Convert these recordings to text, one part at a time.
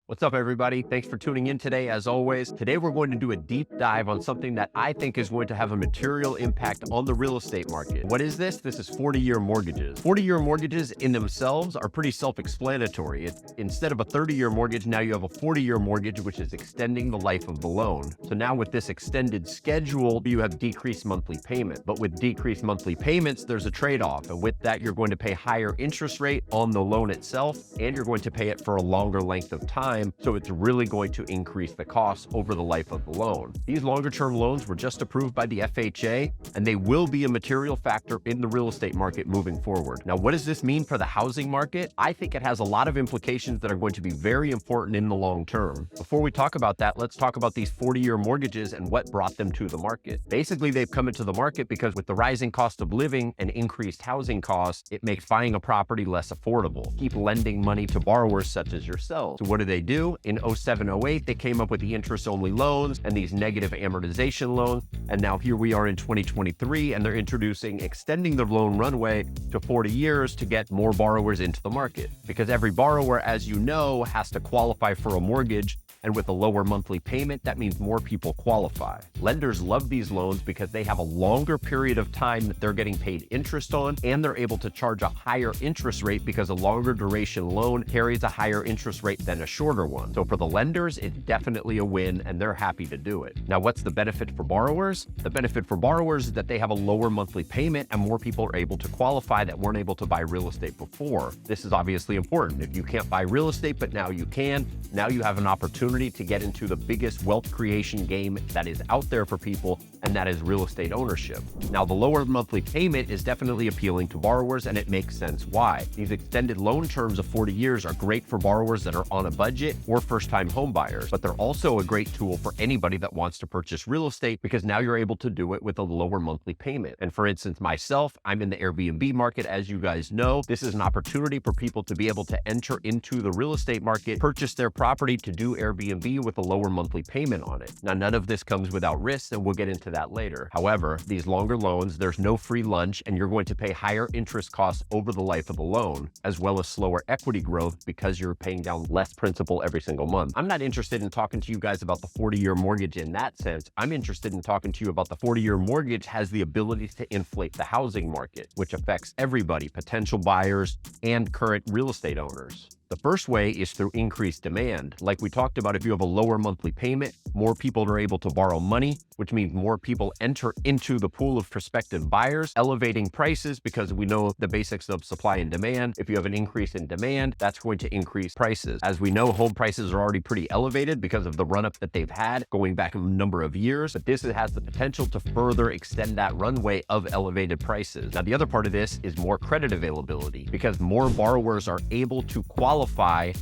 What's up, everybody? Thanks for tuning in today. As always, today we're going to do a deep dive on something that I think is going to have a material impact on the real estate market. What is this? This is 40-year mortgages. 40-year mortgages in themselves are pretty self-explanatory. Instead of a 30-year mortgage, now you have a 40-year mortgage, which is extending the life of the loan. So now with this extended schedule, you have decreased monthly payment. But with decreased monthly payments, there's a trade-off. And with that, you're going to pay higher interest rate on the loan itself, and you're going to pay it for a longer length of time. So it's really going to increase the cost over the life of the loan. These longer term loans were just approved by the FHA, and they will be a material factor in the real estate market moving forward. Now, what does this mean for the housing market? I think it has a lot of implications that are going to be very important in the long term. Before we talk about that, let's talk about these 40-year mortgages and what brought them to the market. Basically, they've come into the market because with the rising cost of living and increased housing costs, it makes buying a property less affordable. Keep lending money to borrowers such as yourselves. So what do? In 07-08, they came up with the interest-only loans and these negative amortization loans. And now here we are in 2023, and they're extending the loan runway to 40 years to get more borrowers into the market. Because every borrower, as you know, has to qualify for a mortgage. And with a lower monthly payment, that means more people qualify. Lenders love these loans because they have a longer period of time that they're getting paid interest on, and they're able to charge a higher interest rate because a longer duration loan carries a higher interest rate than a shorter one. So for the lenders, it's definitely a win, and they're happy to do it. Now, what's the benefit for borrowers? The benefit for borrowers is that they have a lower monthly payment, and more people are able to qualify that weren't able to buy real estate before. This is obviously important. If you can't buy real estate, but now you can, now you have an opportunity to get into the biggest wealth creation game that is out there for people, and that is real estate ownership. Now, the lower monthly payment is definitely appealing to borrowers, and it makes sense why. These extended loan terms of 40 years are great for borrowers that are on a budget or first-time home buyers, but they're also a great tool for anybody that wants to purchase real estate because now you're able to do it with a lower monthly payment. And for instance, myself, I'm in the Airbnb market, as you guys know. This is an opportunity for people to be able to enter into the real estate market, purchase their property to do Airbnb with a lower monthly payment on it. Now, none of this comes without risks, and we'll get into that later. However, these longer loans, there's no free lunch, and you're going to pay higher interest costs over the life of the loan, as well as slower equity growth because you're paying down less principal every single month. I'm not interested in talking to you guys about the 40-year mortgage in that sense. I'm interested in talking to you about the 40-year mortgage has the ability to inflate the housing market, which affects everybody, potential buyers and current real estate owners. The first way is through increased demand. Like we talked about, if you have a lower monthly payment, more people are able to borrow money, which means more people enter into the pool of prospective buyers, elevating prices because we know the basics of supply and demand. If you have an increase in demand, that's going to increase prices. As we know, home prices are already pretty elevated because of the run-up that they've had going back a number of years, but this has the potential to further extend that runway of elevated prices. Now, the other part of this is more credit availability because more borrowers are able to qualify.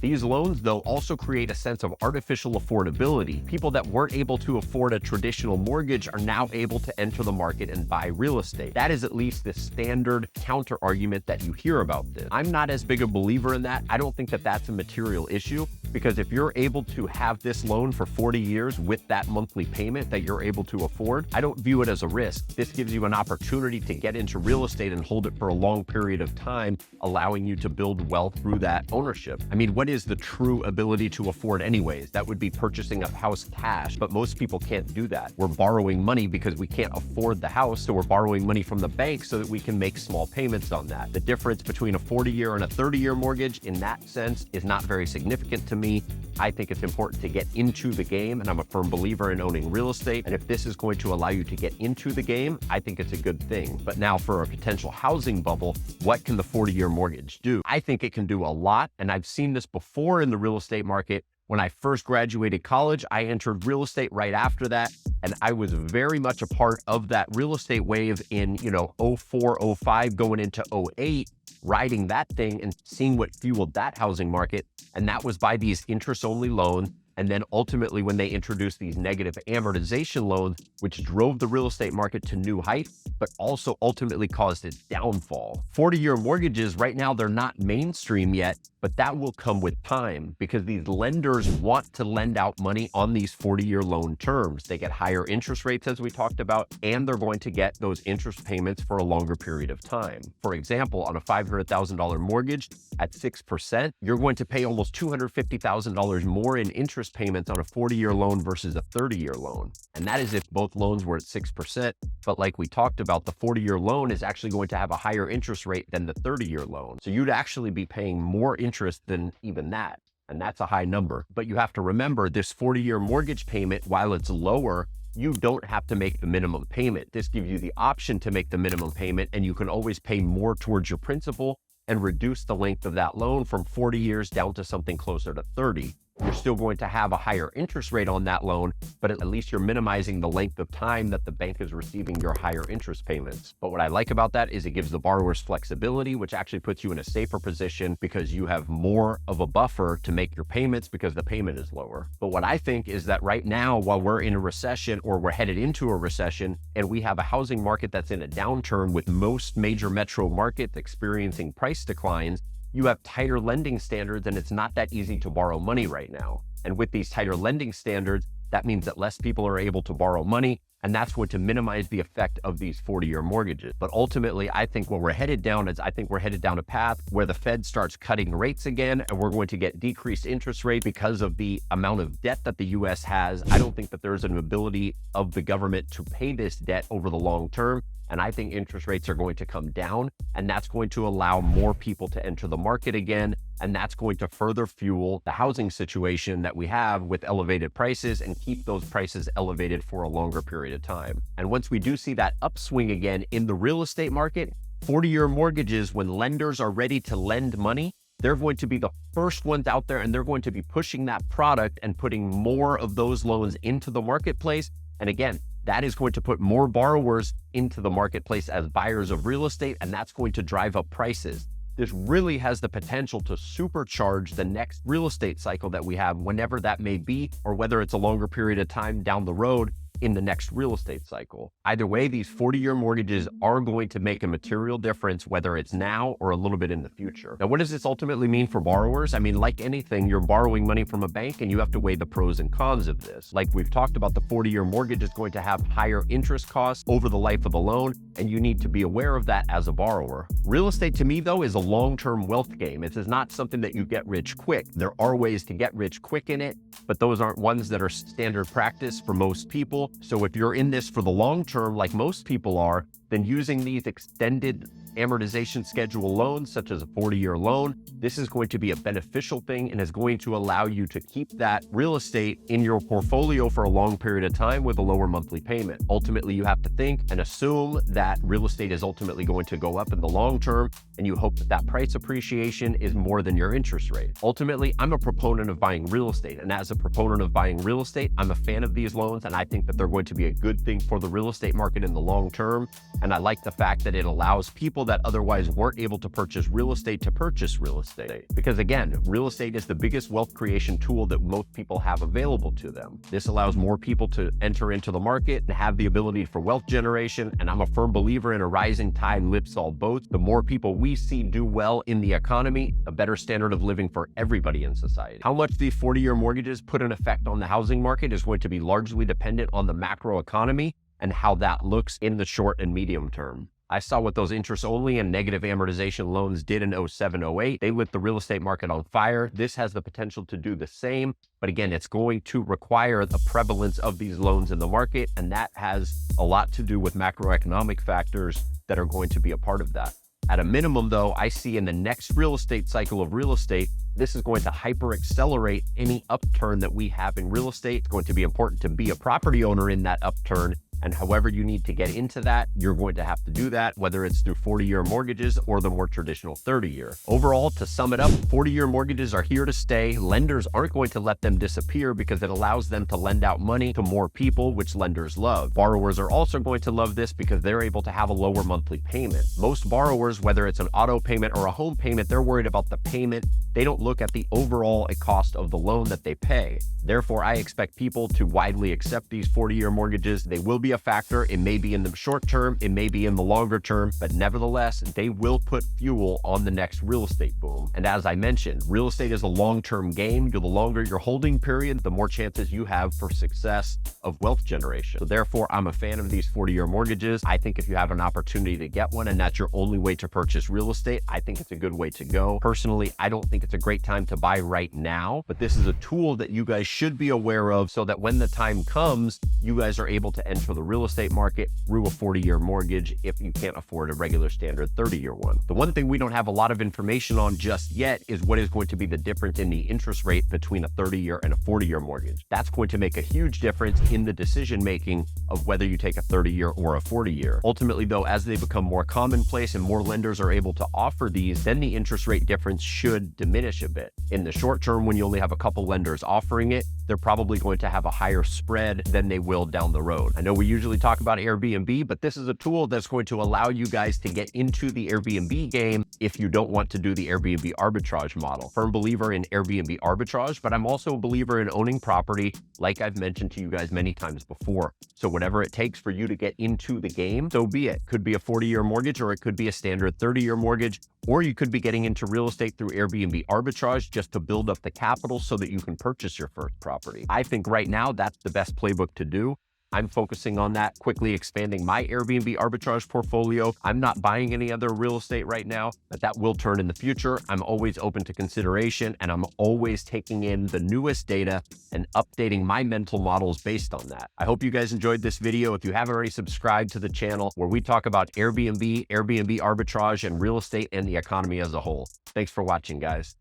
These loans, though, also create a sense of artificial affordability. People that weren't able to afford a traditional mortgage are now able to enter the market and buy real estate. That is at least the standard counter argument that you hear about this. I'm not as big a believer in that. I don't think that that's a material issue because if you're able to have this loan for 40 years with that monthly payment that you're able to afford, I don't view it as a risk. This gives you an opportunity to get into real estate and hold it for a long period of time, allowing you to build wealth through that ownership. I mean, what is the true ability to afford anyways? That would be purchasing a house cash, but most people can't do that. We're borrowing money because we can't afford the house, so we're borrowing money from the bank so that we can make small payments on that. The difference between a 40-year and a 30-year mortgage in that sense is not very significant to me. I think it's important to get into the game, and I'm a firm believer in owning real estate, and if this is going to allow you to get into the game, I think it's a good thing. But now for a potential housing bubble, what can the 40-year mortgage do? I think it can do a lot, and I've seen this before in the real estate market. When I first graduated college, I entered real estate right after that, and I was very much a part of that real estate wave in, 04, 05, going into 08, riding that thing and seeing what fueled that housing market. And that was by these interest-only loans And then ultimately, when they introduced these negative amortization loans, which drove the real estate market to new heights, but also ultimately caused its downfall. 40-year mortgages, right now, they're not mainstream yet, but that will come with time because these lenders want to lend out money on these 40-year loan terms. They get higher interest rates, as we talked about, and they're going to get those interest payments for a longer period of time. For example, on a $500,000 mortgage at 6%, you're going to pay almost $250,000 more in interest payments on a 40-year loan versus a 30-year loan. And that is if both loans were at 6%. But like we talked about, the 40-year loan is actually going to have a higher interest rate than the 30-year loan. So you'd actually be paying more interest than even that. And that's a high number. But you have to remember this 40-year mortgage payment, while it's lower, you don't have to make the minimum payment. This gives you the option to make the minimum payment, and you can always pay more towards your principal and reduce the length of that loan from 40 years down to something closer to 30. You're still going to have a higher interest rate on that loan, but at least you're minimizing the length of time that the bank is receiving your higher interest payments. But what I like about that is it gives the borrowers flexibility, which actually puts you in a safer position because you have more of a buffer to make your payments because the payment is lower. But what I think is that right now, while we're in a recession or we're headed into a recession, and we have a housing market that's in a downturn with most major metro markets experiencing price declines, you have tighter lending standards, and it's not that easy to borrow money right now. And with these tighter lending standards, that means that less people are able to borrow money, and that's going to minimize the effect of these 40-year mortgages. But ultimately, I think what we're headed down is, I think we're headed down a path where the Fed starts cutting rates again, and we're going to get decreased interest rates because of the amount of debt that the US has. I don't think that there's an ability of the government to pay this debt over the long term. And I think interest rates are going to come down, and that's going to allow more people to enter the market again. And that's going to further fuel the housing situation that we have with elevated prices and keep those prices elevated for a longer period of time. And once we do see that upswing again in the real estate market, 40-year mortgages, when lenders are ready to lend money, they're going to be the first ones out there, and they're going to be pushing that product and putting more of those loans into the marketplace. And again, that is going to put more borrowers into the marketplace as buyers of real estate, and that's going to drive up prices. This really has the potential to supercharge the next real estate cycle that we have, whenever that may be, or whether it's a longer period of time down the road in the next real estate cycle. Either way, these 40-year mortgages are going to make a material difference, whether it's now or a little bit in the future. Now, what does this ultimately mean for borrowers? I mean, like anything, you're borrowing money from a bank and you have to weigh the pros and cons of this. Like we've talked about, the 40-year mortgage is going to have higher interest costs over the life of the loan, and you need to be aware of that as a borrower. Real estate, to me, though, is a long-term wealth game. It is not something that you get rich quick. There are ways to get rich quick in it, but those aren't ones that are standard practice for most people. So if you're in this for the long term, like most people are, then using these extended amortization schedule loans, such as a 40-year loan, this is going to be a beneficial thing and is going to allow you to keep that real estate in your portfolio for a long period of time with a lower monthly payment. Ultimately, you have to think and assume that real estate is ultimately going to go up in the long term, and you hope that that price appreciation is more than your interest rate. Ultimately, I'm a proponent of buying real estate, and as a proponent of buying real estate, I'm a fan of these loans, and I think that they're going to be a good thing for the real estate market in the long term. And I like the fact that it allows people that otherwise weren't able to purchase real estate to purchase real estate. Because again, real estate is the biggest wealth creation tool that most people have available to them. This allows more people to enter into the market and have the ability for wealth generation. And I'm a firm believer in a rising tide lifts all boats. The more people we see do well in the economy, a better standard of living for everybody in society. How much these 40-year mortgages put an effect on the housing market is going to be largely dependent on the macro economy and how that looks in the short and medium term. I saw what those interest-only and negative amortization loans did in 07-08. They lit the real estate market on fire. This has the potential to do the same, but again, it's going to require the prevalence of these loans in the market, and that has a lot to do with macroeconomic factors that are going to be a part of that. At a minimum, though, I see in the next real estate cycle of real estate, this is going to hyper accelerate any upturn that we have in real estate. It's going to be important to be a property owner in that upturn And however you need to get into that, you're going to have to do that, whether it's through 40-year mortgages or the more traditional 30-year. Overall, to sum it up, 40-year mortgages are here to stay. Lenders aren't going to let them disappear because it allows them to lend out money to more people, which lenders love. Borrowers are also going to love this because they're able to have a lower monthly payment. Most borrowers, whether it's an auto payment or a home payment, they're worried about the payment. They don't look at the overall cost of the loan that they pay. Therefore, I expect people to widely accept these 40-year mortgages. They will be a factor. It may be in the short term, it may be in the longer term, but nevertheless, they will put fuel on the next real estate boom. And as I mentioned, real estate is a long-term game. The longer your holding period, the more chances you have for success of wealth generation. So therefore, I'm a fan of these 40-year mortgages. I think if you have an opportunity to get one and that's your only way to purchase real estate, I think it's a good way to go. Personally, I don't think it's a great time to buy right now, but this is a tool that you guys should be aware of so that when the time comes, you guys are able to enter the real estate market through a 40-year mortgage if you can't afford a regular standard 30-year one. The one thing we don't have a lot of information on just yet is what is going to be the difference in the interest rate between a 30-year and a 40-year mortgage. That's going to make a huge difference in the decision-making of whether you take a 30-year or a 40-year. Ultimately, though, as they become more commonplace and more lenders are able to offer these, then the interest rate difference should diminish a bit. In the short term, when you only have a couple lenders offering it, they're probably going to have a higher spread than they will down the road. I know we usually talk about Airbnb, but this is a tool that's going to allow you guys to get into the Airbnb game if you don't want to do the Airbnb arbitrage model. Firm believer in Airbnb arbitrage, but I'm also a believer in owning property, like I've mentioned to you guys many times before. So whatever it takes for you to get into the game, so be it. Could be a 40-year mortgage, or it could be a standard 30-year mortgage, or you could be getting into real estate through Airbnb arbitrage just to build up the capital so that you can purchase your first property. I think right now that's the best playbook to do. I'm focusing on that, quickly expanding my Airbnb arbitrage portfolio. I'm not buying any other real estate right now, but that will turn in the future. I'm always open to consideration, and I'm always taking in the newest data and updating my mental models based on that. I hope you guys enjoyed this video. If you haven't already subscribed to the channel where we talk about Airbnb arbitrage, and real estate and the economy as a whole. Thanks for watching, guys.